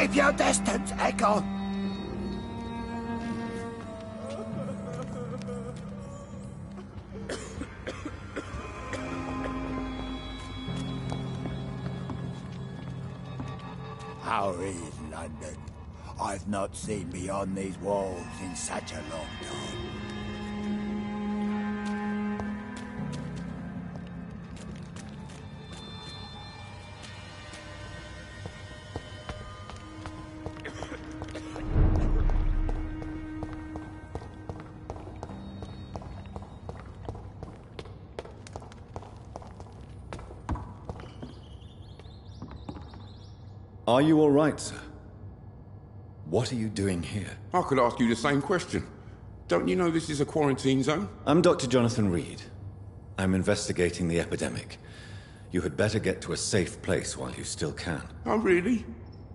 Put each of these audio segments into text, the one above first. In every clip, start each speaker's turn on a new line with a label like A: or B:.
A: Keep your distance, Echo. How is London? I've not seen beyond these walls in such a long time.
B: Are you all right, sir? What are you doing here?
C: I could ask you the same question. Don't you know this is a quarantine zone?
B: I'm Dr. Jonathan Reed. I'm investigating the epidemic. You had better get to a safe place while you still can.
C: Oh, really?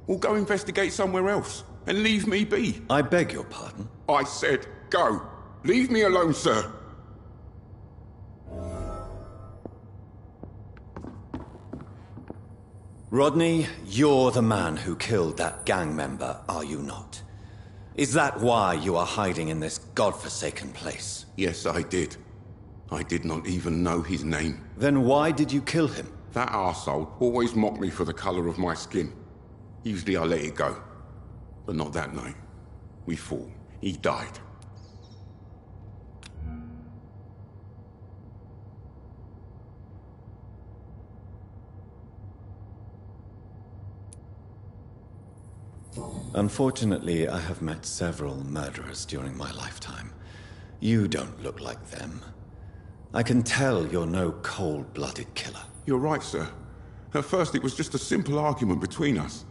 C: Well, go investigate somewhere else and leave me be.
B: I beg your pardon?
C: I said go. Leave me alone, sir.
B: Rodney, you're the man who killed that gang member, are you not? Is that why you are hiding in this godforsaken place?
C: Yes, I did. I did not even know his name.
B: Then why did you kill him?
C: That arsehole always mocked me for the colour of my skin. Usually I let it go. But not that night. We fought. He died.
B: Unfortunately, I have met several murderers during my lifetime. You don't look like them. I can tell you're no cold-blooded killer.
C: You're right, sir. At first it was just a simple argument between us.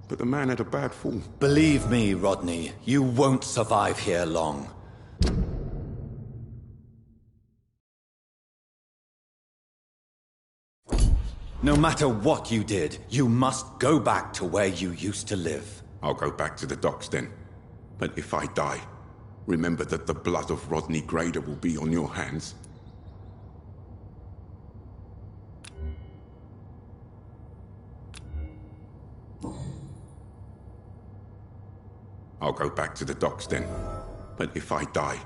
C: But the man had a bad fall.
B: Believe me, Rodney, you won't survive here long. No matter what you did, you must go back to where you used to live.
C: I'll go back to the docks then. But if I die, remember that the blood of Rodney Grader will be on your hands. I'll go back to the docks then. But if I die,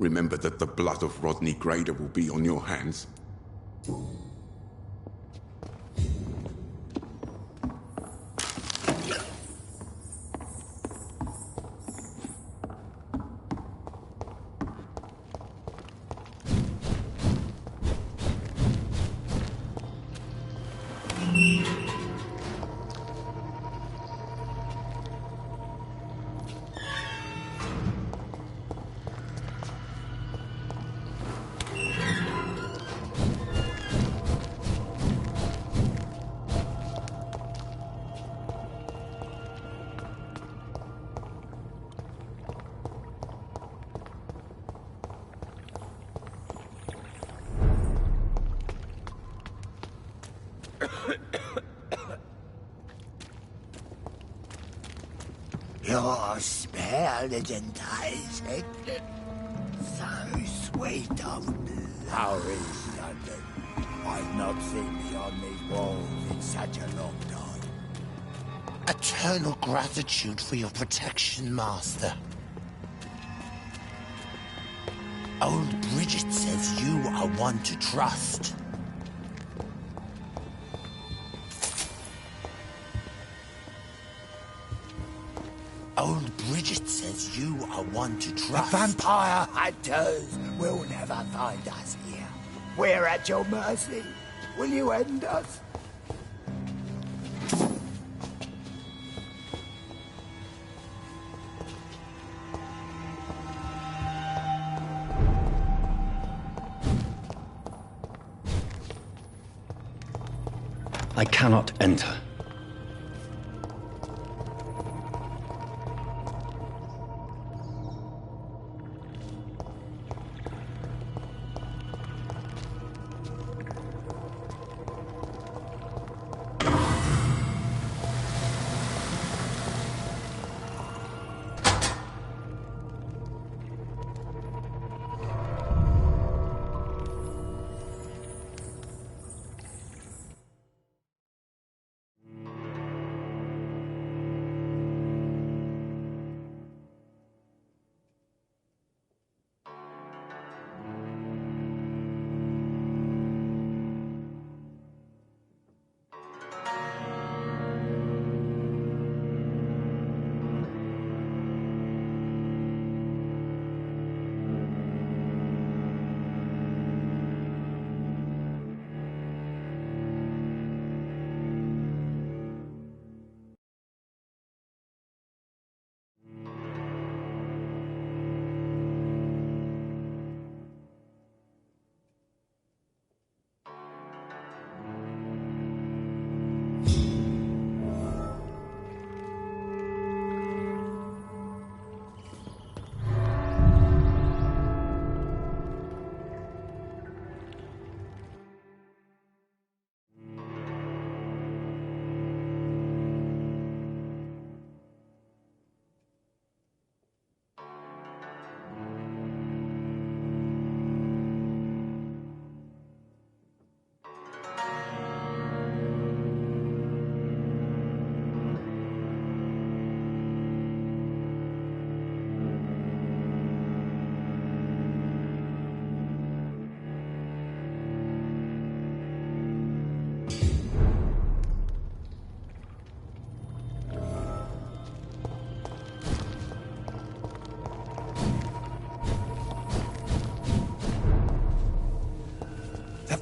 C: remember that the blood of Rodney Grader will be on your hands.
A: Your spell isn't Isaac. So sweet of blood. How is London? I've not seen beyond these walls in such a long time.
D: Eternal gratitude for your protection, Master. Old Bridget says you are one to trust. Old Bridget says you are one to trust.
A: The vampire hunters will never find us here. We're at your mercy. Will you end us?
B: I cannot enter.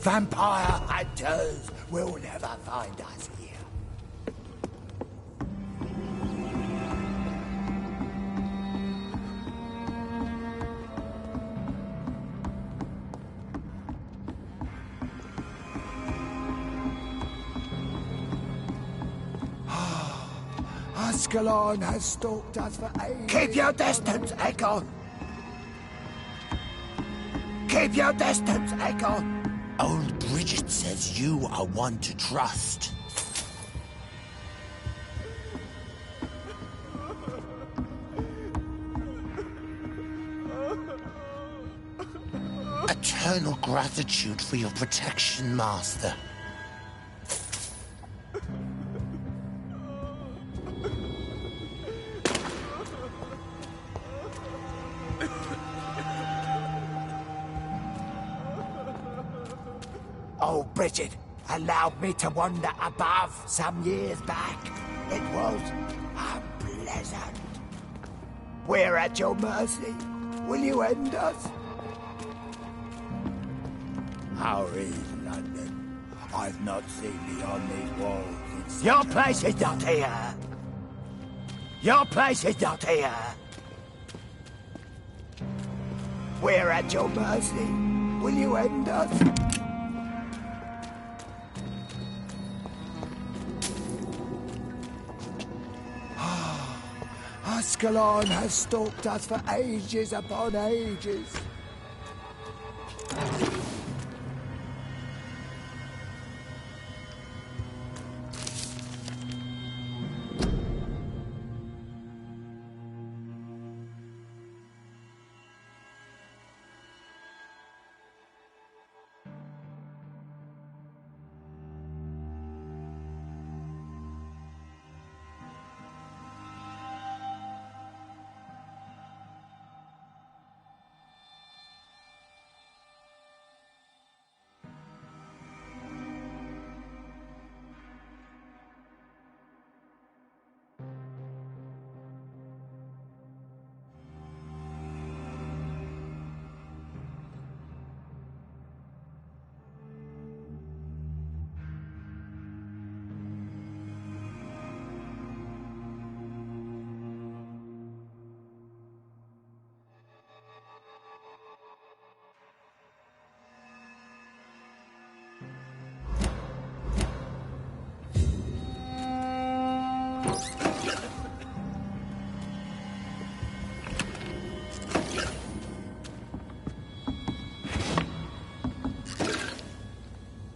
A: Vampire hunters will never find us here. Ascalon has stalked us for ages. Keep your distance, Egon! Keep your distance, Egon!
D: Old Bridget says you are one to trust. Eternal gratitude for your protection, Master.
A: Old Bridget allowed me to wander above some years back. It was unpleasant. We're at your mercy. Will you end us? How is London? I've not seen beyond these walls. Your place is not here. Your place is not here. We're at your mercy. Will you end us? Ascalon has stalked us for ages upon ages.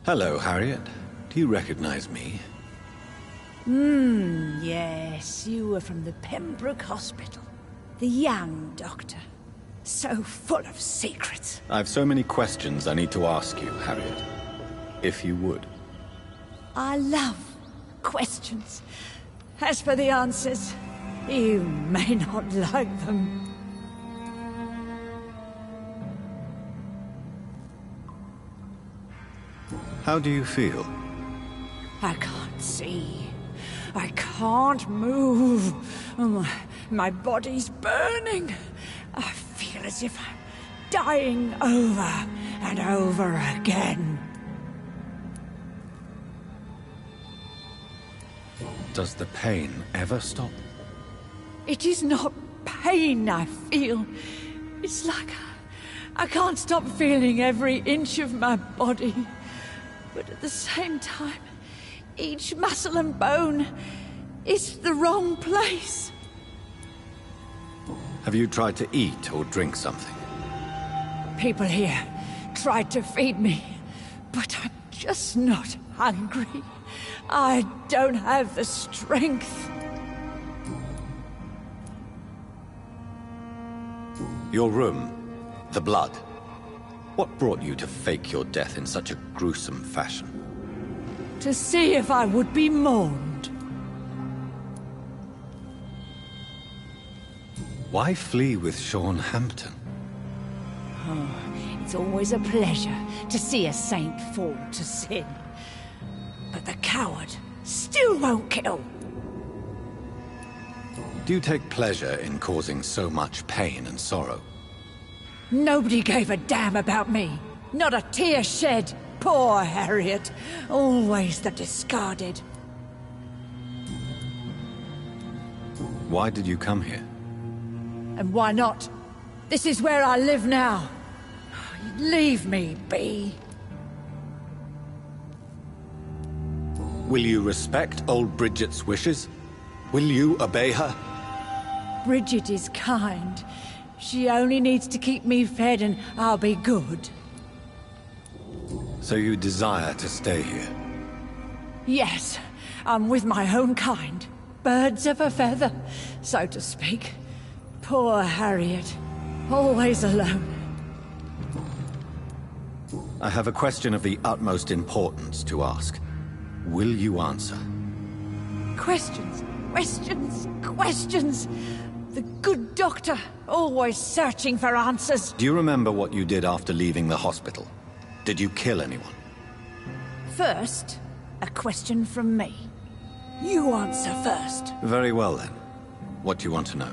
B: Hello, Harriet. Do you recognize me?
E: Yes, you were from the Pembroke Hospital. The young doctor. So full of secrets.
B: I have so many questions I need to ask you, Harriet. If you would.
E: I love questions. As for the answers, you may not like them.
B: How do you feel?
E: I can't see. I can't move. My body's burning. I feel as if I'm dying over and over again.
B: Does the pain ever stop?
E: It is not pain I feel. It's like I can't stop feeling every inch of my body. But at the same time, each muscle and bone is the wrong place.
B: Have you tried to eat or drink something?
E: People here tried to feed me, but I'm just not hungry. I don't have the strength.
B: Your room, the blood. What brought you to fake your death in such a gruesome fashion?
E: To see if I would be mourned.
B: Why flee with Sean Hampton?
E: It's always a pleasure to see a saint fall to sin. But the coward still won't kill.
B: Do you take pleasure in causing so much pain and sorrow?
E: Nobody gave a damn about me. Not a tear shed. Poor Harriet. Always the discarded.
B: Why did you come here?
E: And why not? This is where I live now. Leave me be.
B: Will you respect old Bridget's wishes? Will you obey her?
E: Bridget is kind. She only needs to keep me fed and I'll be good.
B: So you desire to stay here?
E: Yes, I'm with my own kind. Birds of a feather, so to speak. Poor Harriet. Always alone.
B: I have a question of the utmost importance to ask. Will you answer?
E: Questions, questions, questions. The good doctor, always searching for answers.
B: Do you remember what you did after leaving the hospital? Did you kill anyone?
E: First, a question from me. You answer first.
B: Very well then. What do you want to know?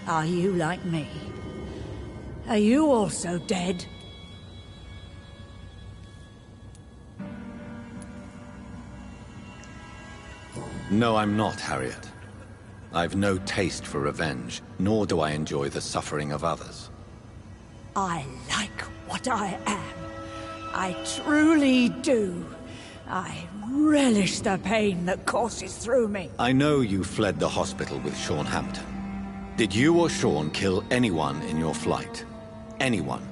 E: Are you like me? Are you also dead?
B: No, I'm not, Harriet. I've no taste for revenge, nor do I enjoy the suffering of others.
E: I like what I am. I truly do. I relish the pain that courses through me.
B: I know you fled the hospital with Sean Hampton. Did you or Sean kill anyone in your flight? Anyone?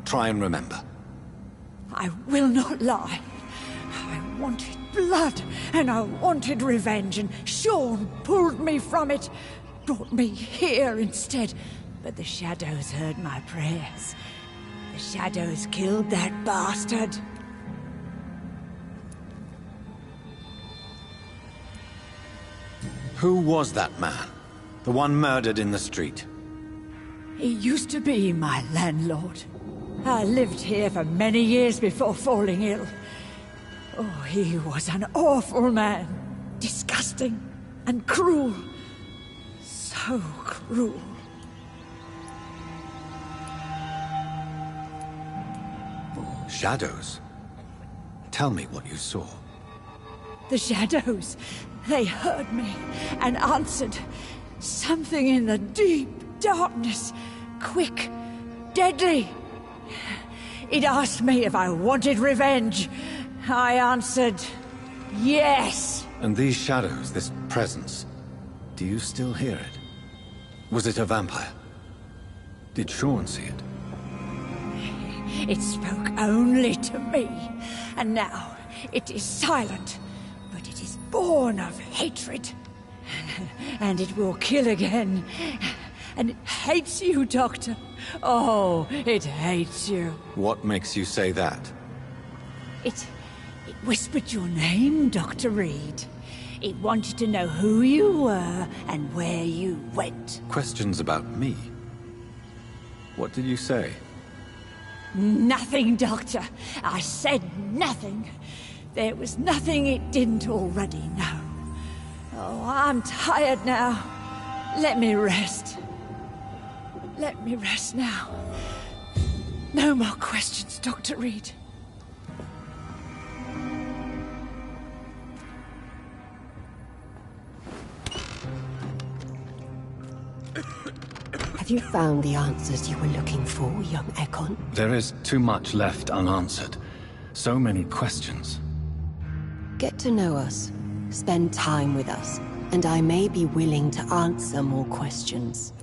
B: Try and remember.
E: I will not lie. I wanted blood, and I wanted revenge, and Sean pulled me from it, brought me here instead. But the shadows heard my prayers. The shadows killed that bastard.
B: Who was that man? The one murdered in the street?
E: He used to be my landlord. I lived here for many years before falling ill. Oh, he was an awful man. Disgusting and cruel. So cruel.
B: Shadows? Tell me what you saw.
E: The shadows, they heard me and answered. Something in the deep darkness. Quick, deadly. It asked me if I wanted revenge. I answered, yes.
B: And these shadows, this presence, do you still hear it? Was it a vampire? Did Sean see it?
E: It spoke only to me, and now it is silent, but it is born of hatred. And it will kill again. And it hates you, Doctor. Oh, it hates you.
B: What makes you say that?
E: It whispered your name, Dr. Reed. It wanted to know who you were and where you went.
B: Questions about me? What did you say?
E: Nothing, Doctor. I said nothing. There was nothing it didn't already know. Oh, I'm tired now. Let me rest. Let me rest now. No more questions, Dr. Reed.
F: Have you found the answers you were looking for, young Ekon?
B: There is too much left unanswered. So many questions.
F: Get to know us. Spend time with us. And I may be willing to answer more questions.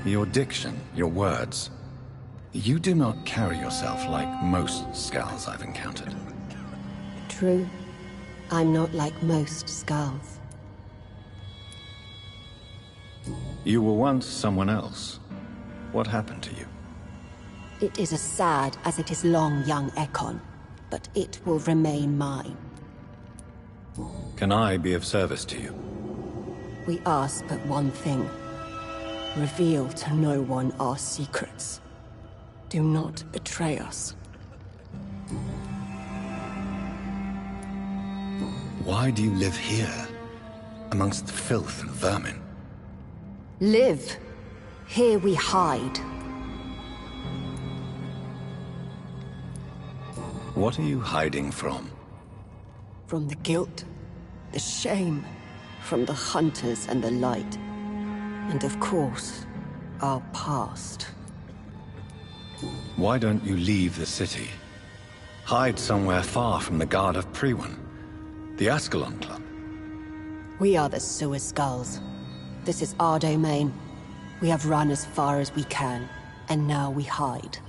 B: Your diction, your words. You do not carry yourself like most Skulls I've encountered.
F: True. I'm not like most Skulls.
B: You were once someone else. What happened to you?
F: It is as sad as it is long, young Ekon, but it will remain mine.
B: Can I be of service to you?
F: We ask but one thing. Reveal to no one our secrets. Do not betray us.
B: Why do you live here, amongst the filth and vermin?
F: Live. Here we hide.
B: What are you hiding from?
F: From the guilt, the shame, from the hunters and the light. And of course, our past.
B: Why don't you leave the city? Hide somewhere far from the Guard of Priwen, the Ascalon Club.
F: We are the Sewer Skulls. This is our domain. We have run as far as we can, and now we hide.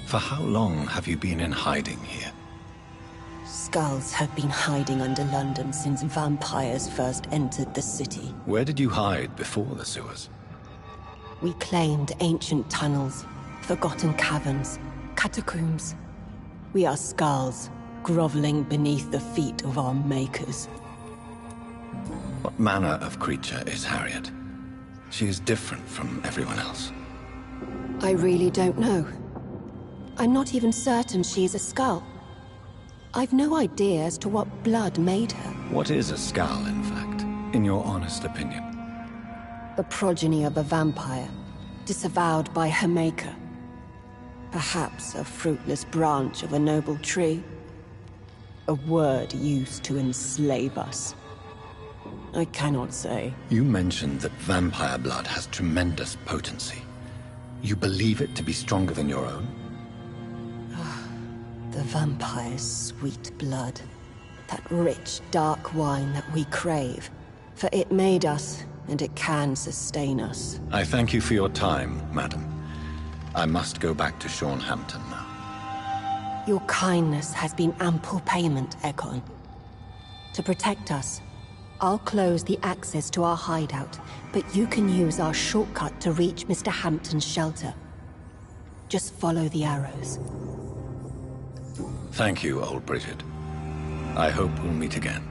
B: For how long have you been in hiding here?
F: Skulls have been hiding under London since vampires first entered the city.
B: Where did you hide before the sewers?
F: We claimed ancient tunnels, forgotten caverns, catacombs. We are skulls, groveling beneath the feet of our makers.
B: What manner of creature is Harriet? She is different from everyone else.
F: I really don't know. I'm not even certain she is a skull. I've no idea as to what blood made her.
B: What is a skull, in fact, in your honest opinion?
F: The progeny of a vampire, disavowed by her maker. Perhaps a fruitless branch of a noble tree. A word used to enslave us. I cannot say.
B: You mentioned that vampire blood has tremendous potency. You believe it to be stronger than your own?
F: The vampire's sweet blood. That rich, dark wine that we crave. For it made us, and it can sustain us.
B: I thank you for your time, madam. I must go back to Shornhampton now.
F: Your kindness has been ample payment, Ekon. To protect us, I'll close the access to our hideout, but you can use our shortcut to reach Mr. Hampton's shelter. Just follow the arrows.
B: Thank you, old Bridget. I hope we'll meet again.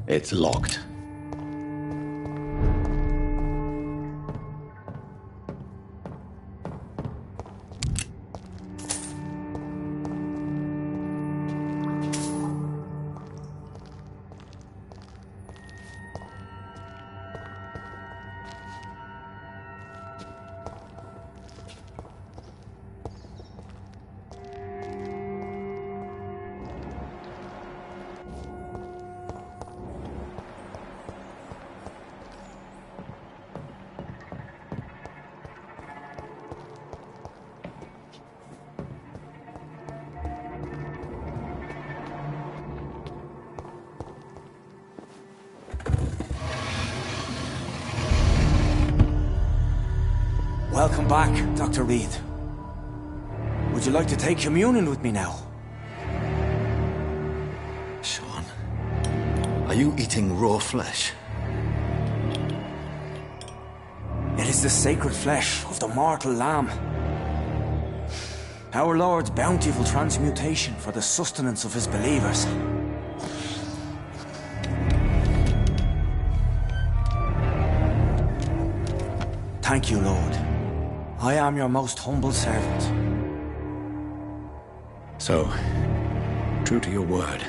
B: It's locked.
G: Welcome back, Dr. Reed. Would you like to take communion with me now?
B: Sean, are you eating raw flesh?
G: It is the sacred flesh of the mortal lamb. Our Lord's bountiful transmutation for the sustenance of his believers. Thank you, Lord. I am your most humble servant.
B: So, true to your word,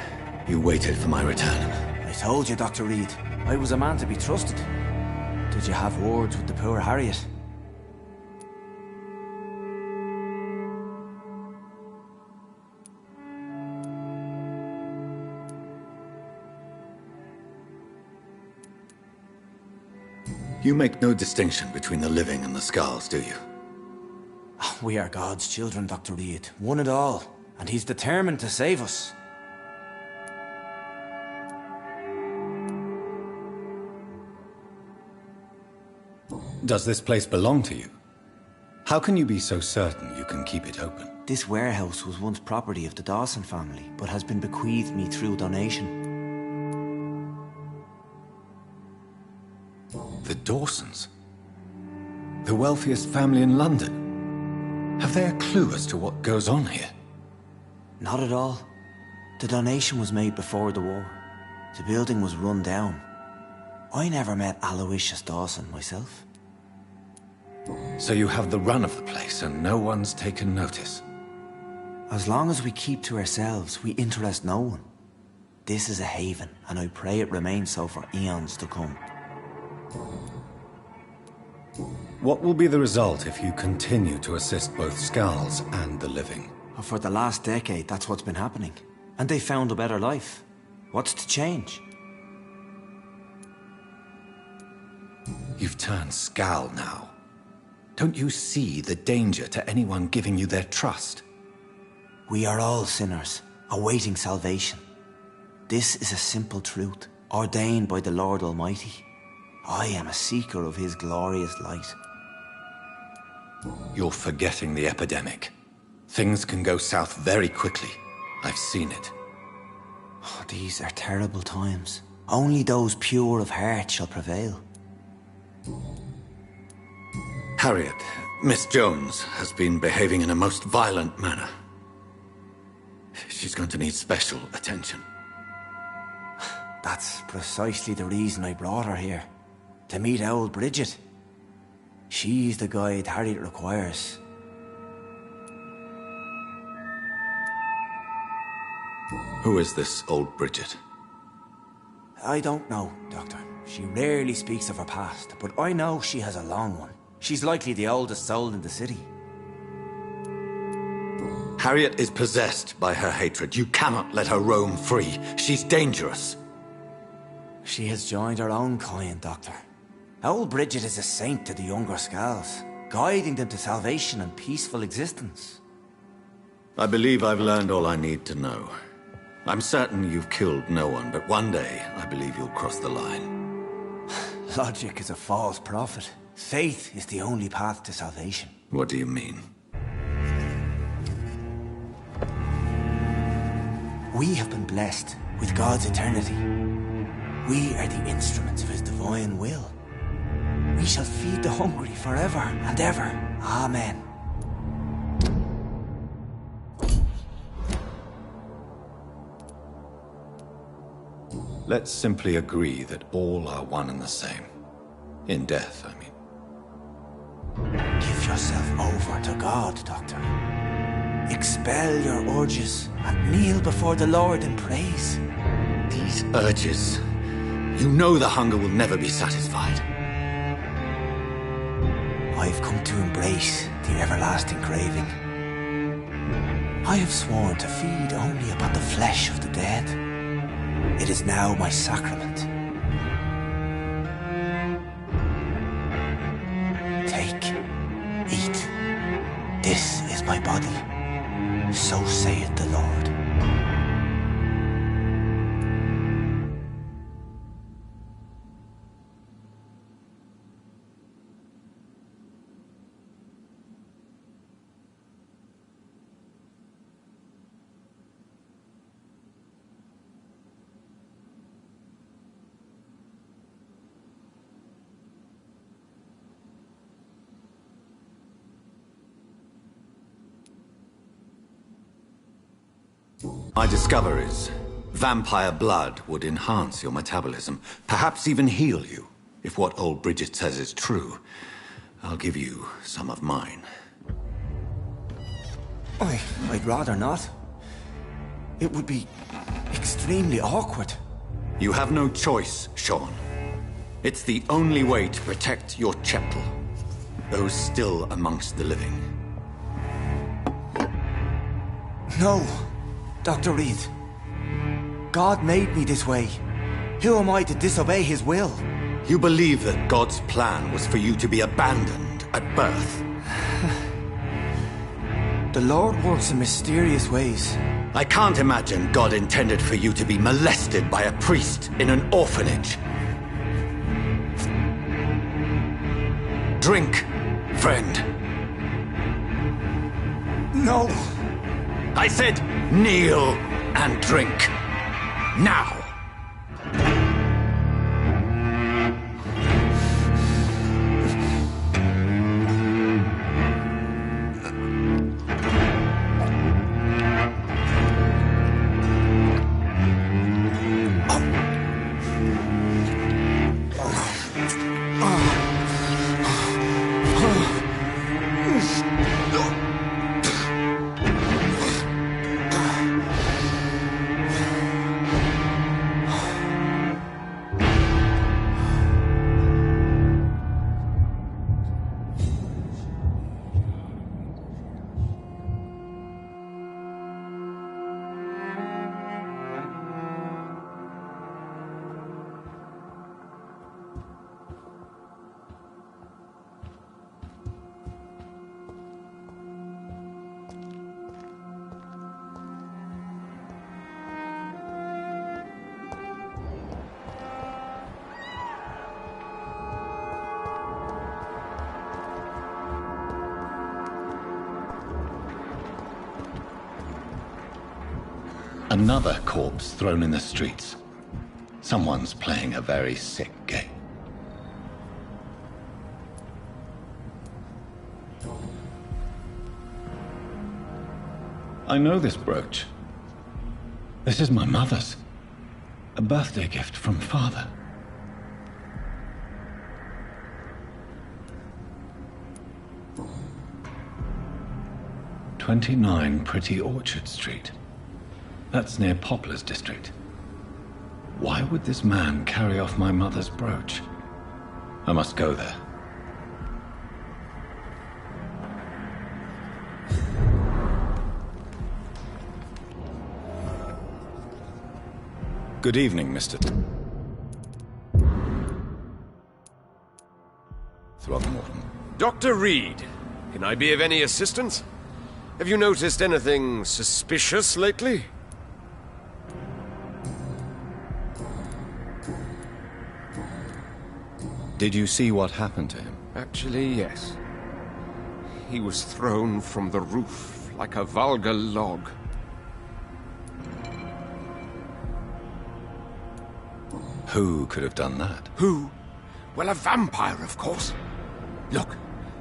B: you waited for my return.
G: I told you, Dr. Reed, I was a man to be trusted. Did you have words with the poor Harriet?
B: You make no distinction between the living and the Skulls, do you?
G: We are God's children, Dr. Reed. One and all. And he's determined to save us.
B: Does this place belong to you? How can you be so certain you can keep it open?
G: This warehouse was once property of the Dawson family, but has been bequeathed me through donation.
B: The Dawsons? The wealthiest family in London? Have they a clue as to what goes on here?
G: Not at all. The donation was made before the war. The building was run down. I never met Aloysius Dawson myself.
B: So you have the run of the place and no one's taken notice?
G: As long as we keep to ourselves, we interest no one. This is a haven, and I pray it remains so for eons to come.
B: What will be the result if you continue to assist both Skulls and the living?
G: For the last decade, that's what's been happening. And they found a better life. What's to change?
B: You've turned Skull now. Don't you see the danger to anyone giving you their trust?
G: We are all sinners, awaiting salvation. This is a simple truth, ordained by the Lord Almighty. I am a seeker of his glorious light.
B: You're forgetting the epidemic. Things can go south very quickly. I've seen it.
G: Oh, these are terrible times. Only those pure of heart shall prevail.
B: Harriet, Miss Jones, has been behaving in a most violent manner. She's going to need special attention.
G: That's precisely the reason I brought her here. To meet old Bridget. She's the guide Harriet requires.
B: Who is this old Bridget?
G: I don't know, Doctor. She rarely speaks of her past, but I know she has a long one. She's likely the oldest soul in the city.
B: Harriet is possessed by her hatred. You cannot let her roam free. She's dangerous.
G: She has joined her own kind, Doctor. Old Bridget is a saint to the younger Skulls, guiding them to salvation and peaceful existence.
B: I believe I've learned all I need to know. I'm certain you've killed no one, but one day I believe you'll cross the line.
G: Logic is a false prophet. Faith is the only path to salvation.
B: What do you mean?
G: We have been blessed with God's eternity. We are the instruments of his divine will. We shall feed the hungry forever and ever. Amen.
B: Let's simply agree that all are one and the same. In death, I mean.
G: Give yourself over to God, Doctor. Expel your urges and kneel before the Lord in praise.
B: These urges. You know the hunger will never be satisfied.
G: I've come to embrace the everlasting craving. I have sworn to feed only upon the flesh of the dead. It is now my sacrament. Take, eat. This is my body. So saith the Lord.
B: My discoveries. Vampire blood would enhance your metabolism, perhaps even heal you. If what old Bridget says is true, I'll give you some of mine.
G: I'd rather not. It would be extremely awkward.
B: You have no choice, Sean. It's the only way to protect your cheptel, those still amongst the living.
G: No, Dr. Reed. God made me this way. Who am I to disobey his will?
B: You believe that God's plan was for you to be abandoned at birth?
G: The Lord works in mysterious ways.
B: I can't imagine God intended for you to be molested by a priest in an orphanage. Drink, friend.
G: No!
B: I said kneel and drink. Now! Another corpse thrown in the streets. Someone's playing a very sick game. I know this brooch. This is my mother's. A birthday gift from father. "29 Pretty Orchard Street. That's near Poplar's district. Why would this man carry off my mother's brooch? I must go there. Good evening, Mr. Throckmorton.
H: Dr. Reed, can I be of any assistance? Have you noticed anything suspicious lately?
B: Did you see what happened to him?
H: Actually, yes. He was thrown from the roof like a vulgar log.
B: Who could have done that?
H: Who? Well, a vampire, of course. Look,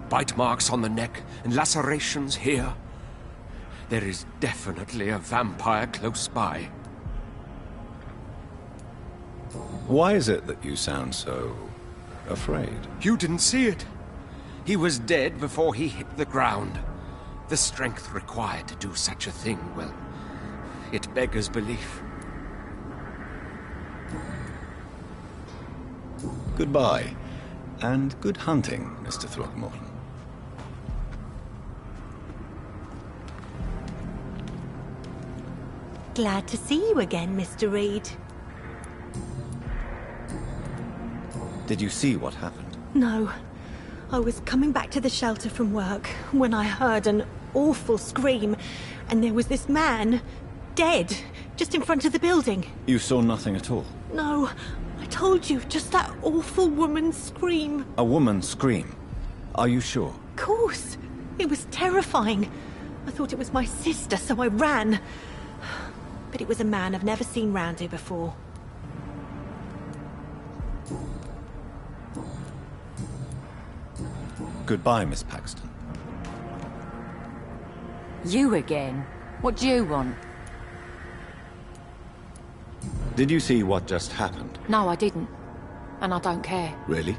H: bite marks on the neck and lacerations here. There is definitely a vampire close by.
B: Why is it that you sound so afraid?
H: You didn't see it. He was dead before he hit the ground. The strength required to do such a thing, well, it beggars belief.
B: Goodbye, and good hunting, Mr. Throckmorton.
I: Glad to see you again, Mr. Reed.
B: Did you see what happened?
I: No. I was coming back to the shelter from work when I heard an awful scream, and there was this man, dead, just in front of the building.
B: You saw nothing at all?
I: No. I told you, just that awful woman's scream.
B: A woman's scream? Are you sure?
I: Of course. It was terrifying. I thought it was my sister, so I ran. But it was a man I've never seen round here before.
B: Goodbye, Miss Paxton.
J: You again? What do you want?
B: Did you see what just happened?
J: No, I didn't. And I don't care.
B: Really?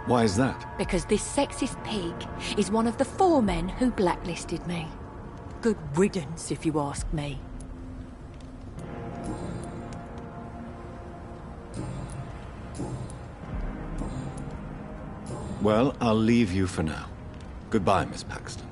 B: Why is that?
J: Because this sexist pig is one of the 4 men who blacklisted me. Good riddance, if you ask me.
B: Well, I'll leave you for now. Goodbye, Miss Paxton.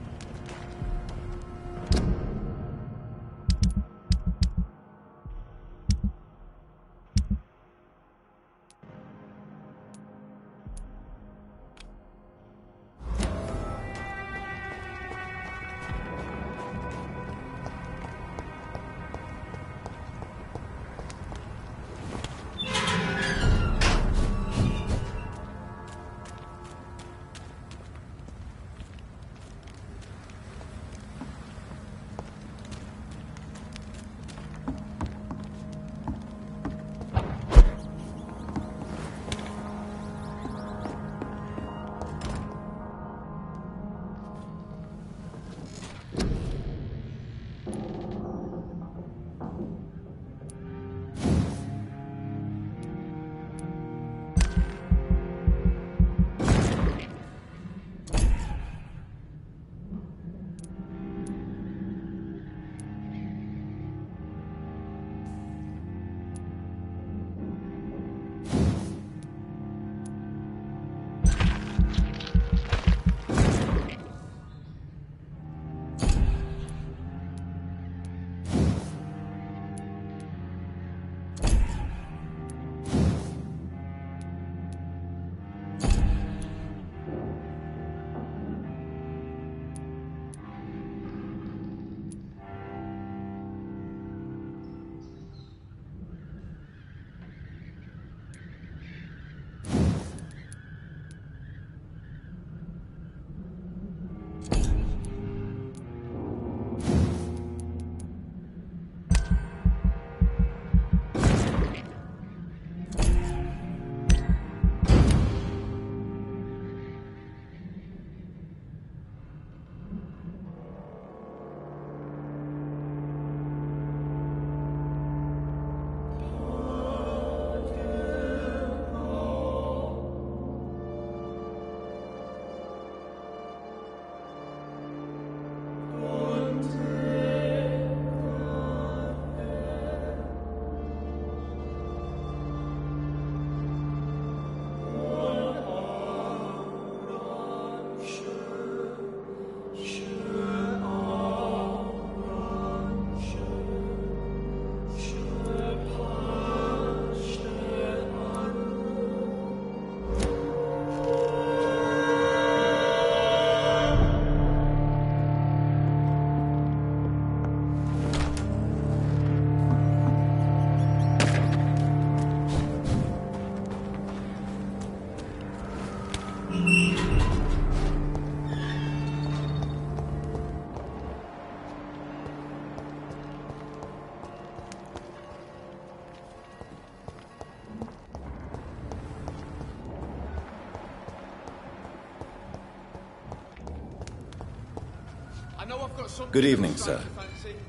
B: Good evening, sir.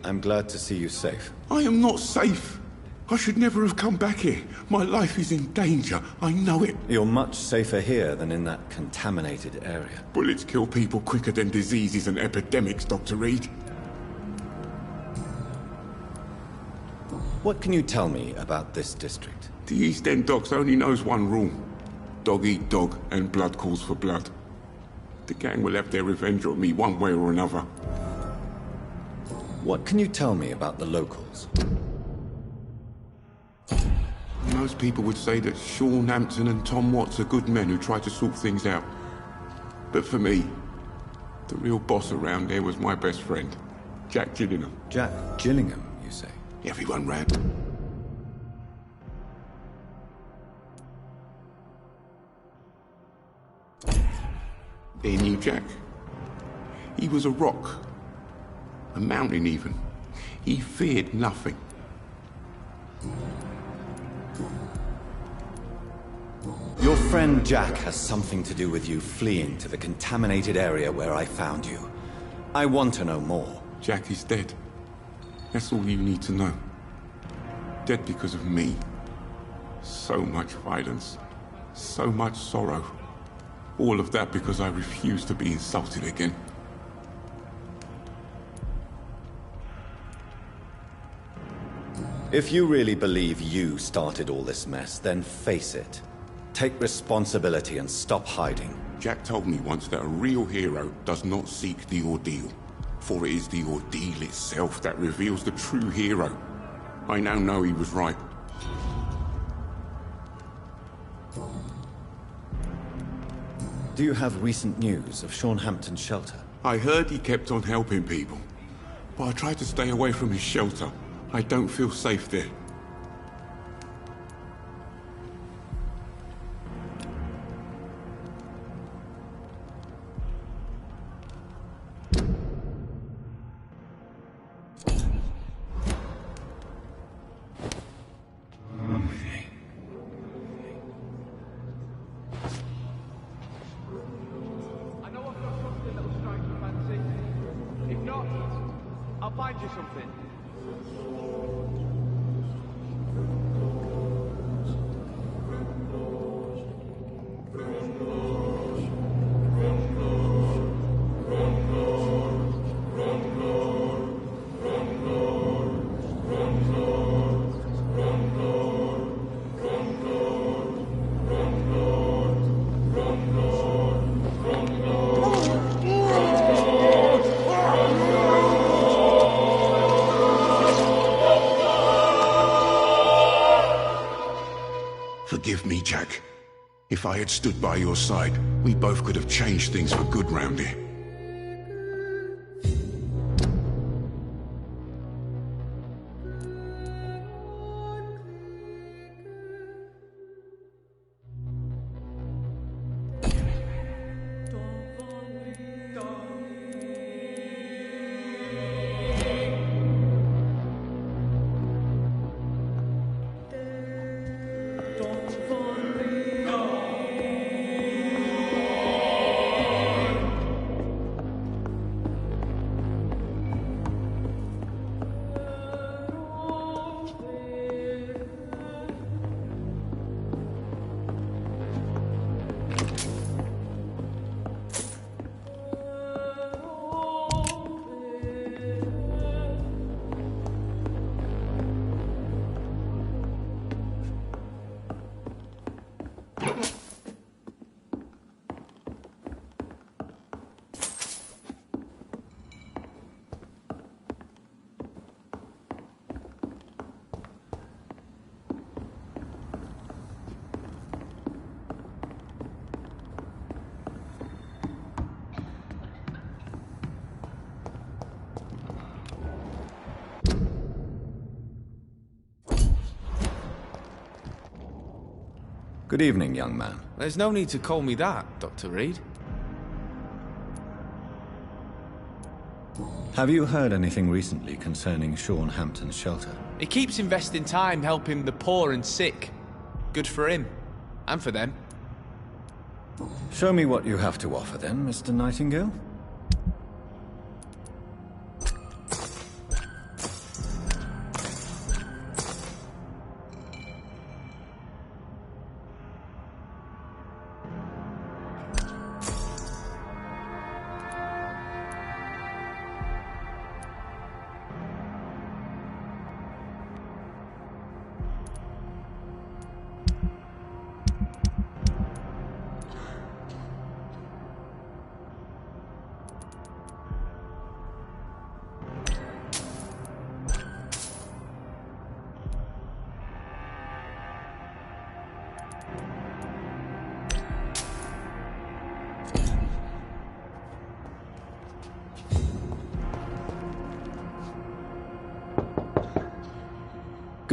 B: I'm glad to see you safe.
C: I am not safe. I should never have come back here. My life is in danger. I know it.
B: You're much safer here than in that contaminated area.
C: Bullets kill people quicker than diseases and epidemics, Dr. Reed.
B: What can you tell me about this district?
C: The East End docks only knows one rule. Dog eat dog, and blood calls for blood. The gang will have their revenge on me one way or another.
B: What can you tell me about the locals?
C: Most people would say that Sean Hampton and Tom Watts are good men who try to sort things out. But for me, the real boss around there was my best friend, Jack Gillingham.
B: Jack Gillingham, you say?
C: Everyone ran. They knew Jack. He was a rock. A mountain, even. He feared nothing.
B: Your friend Jack has something to do with you fleeing to the contaminated area where I found you. I want to know more.
C: Jack is dead. That's all you need to know. Dead because of me. So much violence. So much sorrow. All of that because I refused to be insulted again.
B: If you really believe you started all this mess, then face it. Take responsibility and stop hiding.
C: Jack told me once that a real hero does not seek the ordeal, for it is the ordeal itself that reveals the true hero. I now know he was right.
B: Do you have recent news of Sean Hampton's shelter?
C: I heard he kept on helping people, but I tried to stay away from his shelter. I don't feel safe there.
K: find you something.
C: Forgive me, Jack. If I had stood by your side, we both could have changed things for good round here.
B: Good evening, young man.
K: There's no need to call me that, Dr. Reed.
B: Have you heard anything recently concerning Sean Hampton's shelter?
K: He keeps investing time helping the poor and sick. Good for him. And for them.
B: Show me what you have to offer then, Mr. Nightingale.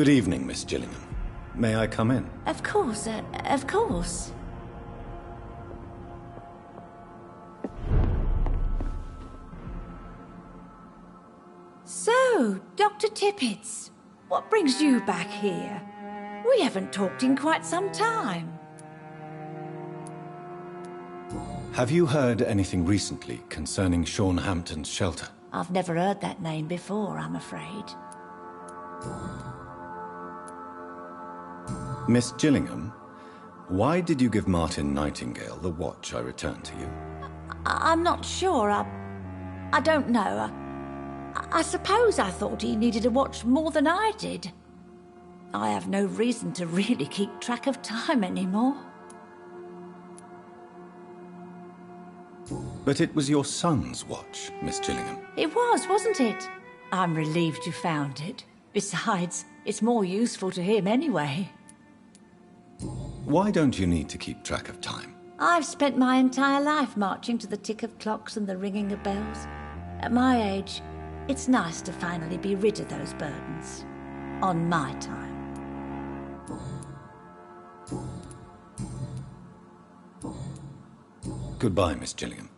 B: Good evening, Miss Gillingham. May I come in?
E: Of course, of course. So, Dr. Tippets, what brings you back here? We haven't talked in quite some time.
B: Have you heard anything recently concerning Sean Hampton's shelter?
E: I've never heard that name before, I'm afraid.
B: Miss Gillingham, why did you give Martin Nightingale the watch I returned to you?
E: I'm not sure. I don't know. I suppose I thought he needed a watch more than I did. I have no reason to really keep track of time anymore.
B: But it was your son's watch, Miss Gillingham.
E: It was, wasn't it? I'm relieved you found it. Besides, it's more useful to him anyway.
B: Why don't you need to keep track of time?
E: I've spent my entire life marching to the tick of clocks and the ringing of bells. At my age, it's nice to finally be rid of those burdens. On my time.
B: Goodbye, Miss Gillingham.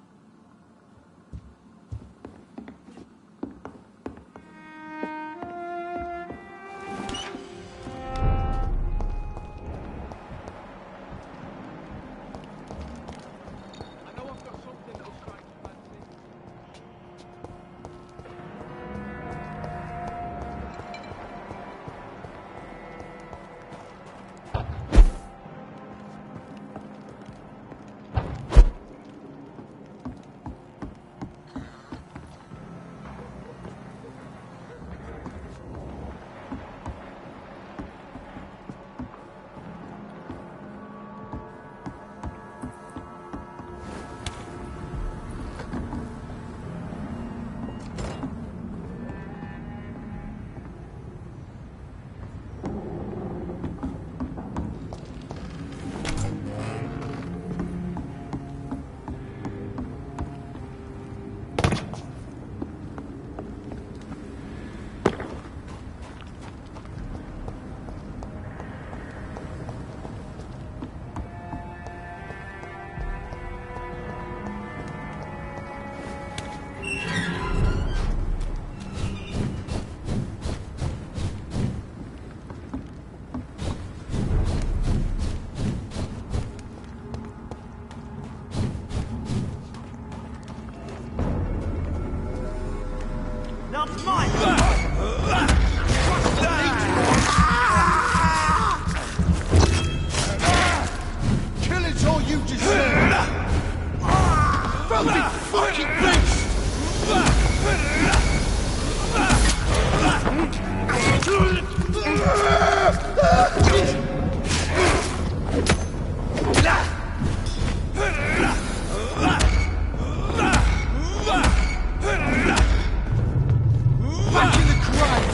A: Killing's all you deserve! Filthy fucking beast! Back in the grave!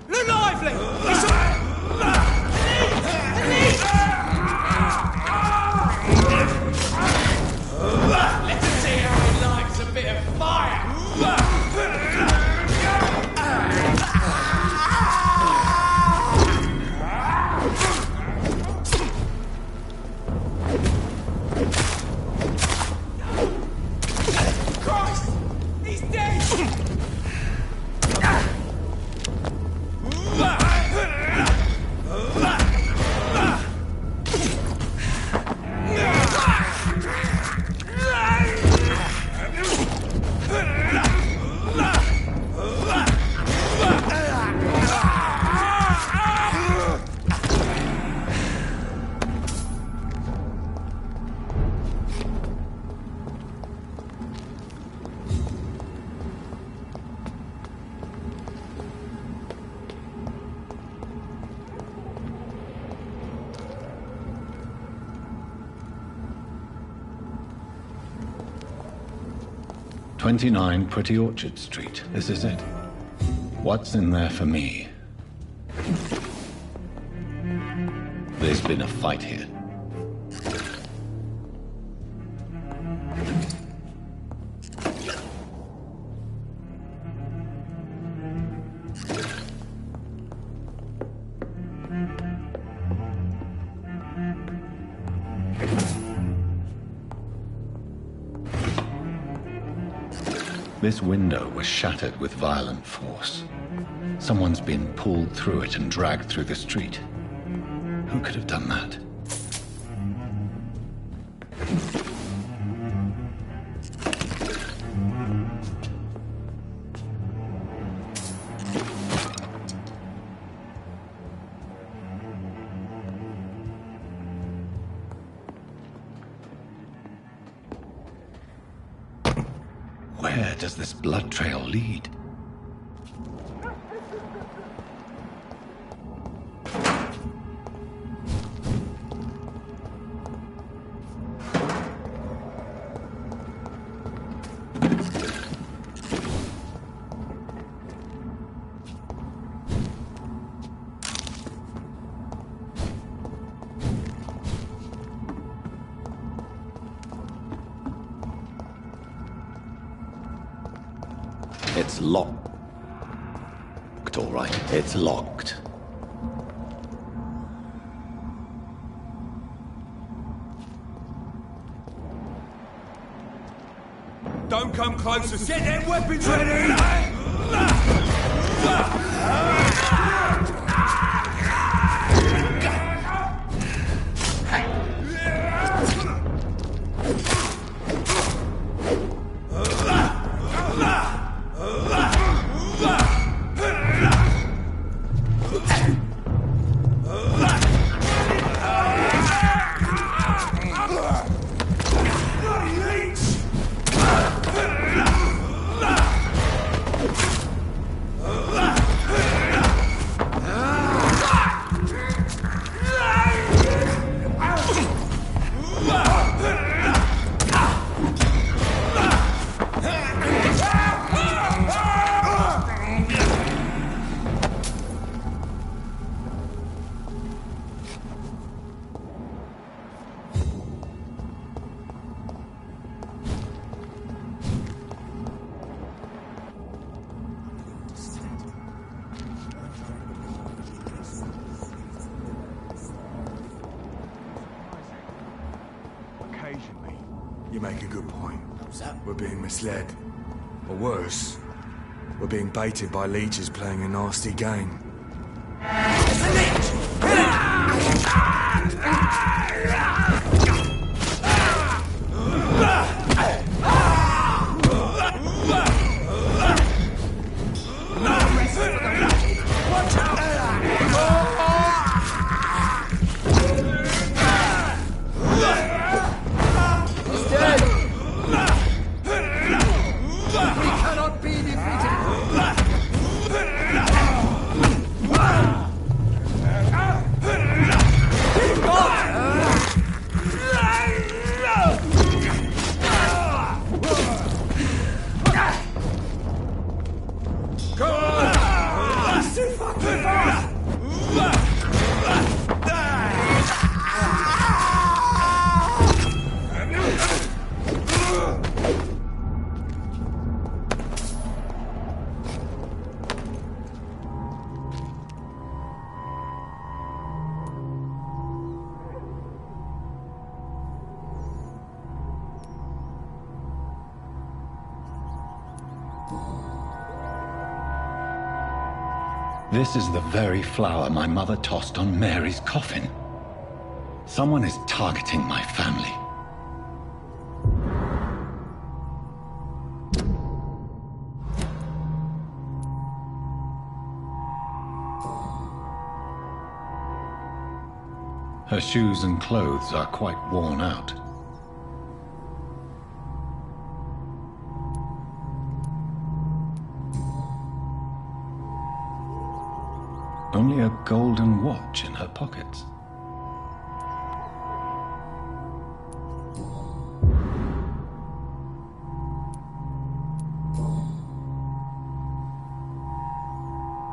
L: Look lively! It's let's see how he likes a bit of fire! Christ! He's dead!
B: "29 Pretty Orchard Street. This is it. What's in there for me? There's been a fight here. This window was shattered with violent force. Someone's been pulled through it and dragged through the street. Who could have done that? Where does this blood trail lead? It's locked. All right, it's locked.
L: Don't come closer. Get them weapons ready!
M: You make a good point. We're being misled. Or worse, we're being baited by leeches playing a nasty game.
B: This is the very flower my mother tossed on Mary's coffin. Someone is targeting my family. Her shoes and clothes are quite worn out. Only a golden watch in her pockets.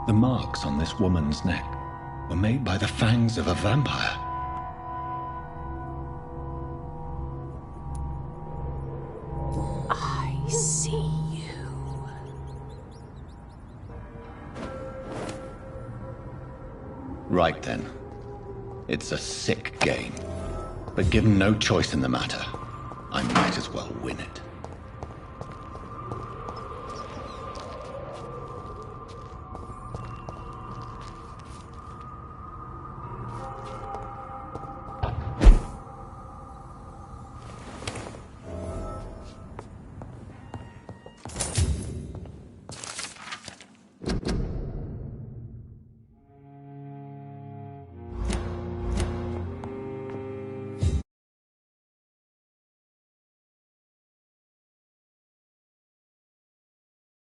B: The marks on this woman's neck were made by the fangs of a vampire.
J: I see you.
B: Right then. It's a sick game. But given no choice in the matter, I might as well win it.